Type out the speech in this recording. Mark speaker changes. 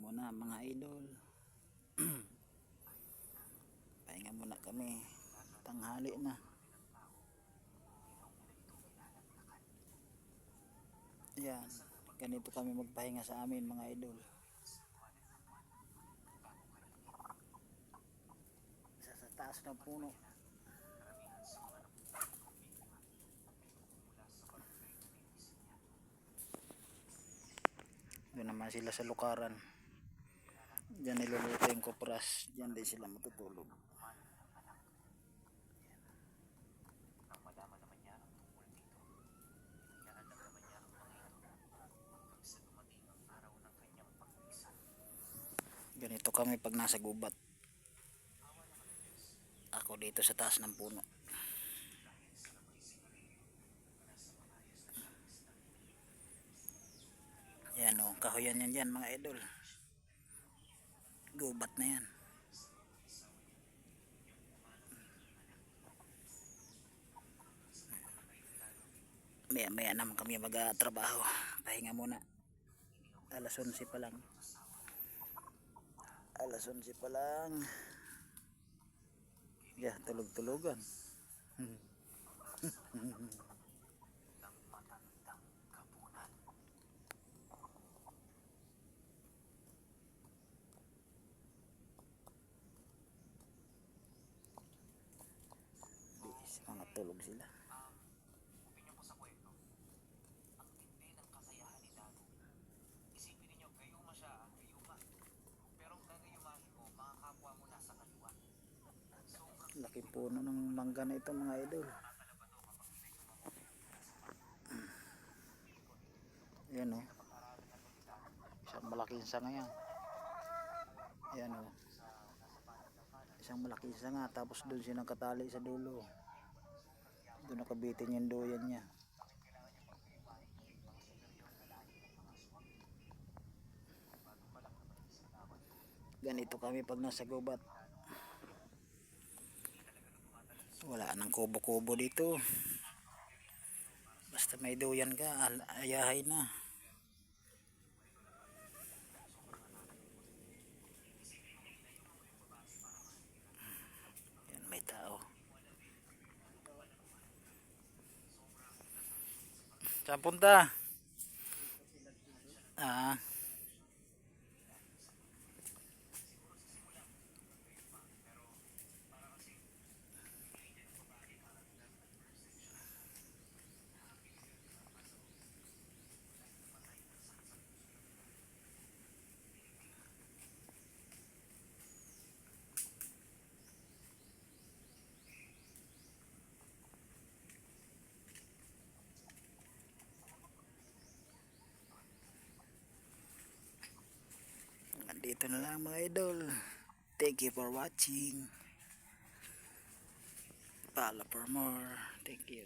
Speaker 1: muna mga idol. Pahinga muna kami, tanghali na. Yan, ganito kami magpahinga sa amin mga idol. Sa taas ng puno. Doon naman sila sa lukaran. Diyan niluluto yung kopras. Diyan din sila matutulog. Ganito kami pag nasa gubat. Ako dito sa taas ng puno. Yan o, kahoyan yan dyan mga idol. Gubat na yan. Maya maya naman kami mag-trabaho. Pahinga muna. Alas 11 pa lang. Alas 11 pa lang. Yeah, tulog-tulogan. Mga tulog sila. Laki puno ng mangga na ito mga idol. Ayan o. Isang malaking sanga yan. Ayan o. Isang malaking sanga. Tapos doon siya nakatali sa dulo. Doon nakabitin yung duyan niya. Ganito kami pag nasa gubat. Wala nang kubo-kubo dito. Basta may duyan ka, ayahay na. Yan, may tao. Saan punta? Dito na lang mga idol. Thank you for watching. Follow for more. Thank you.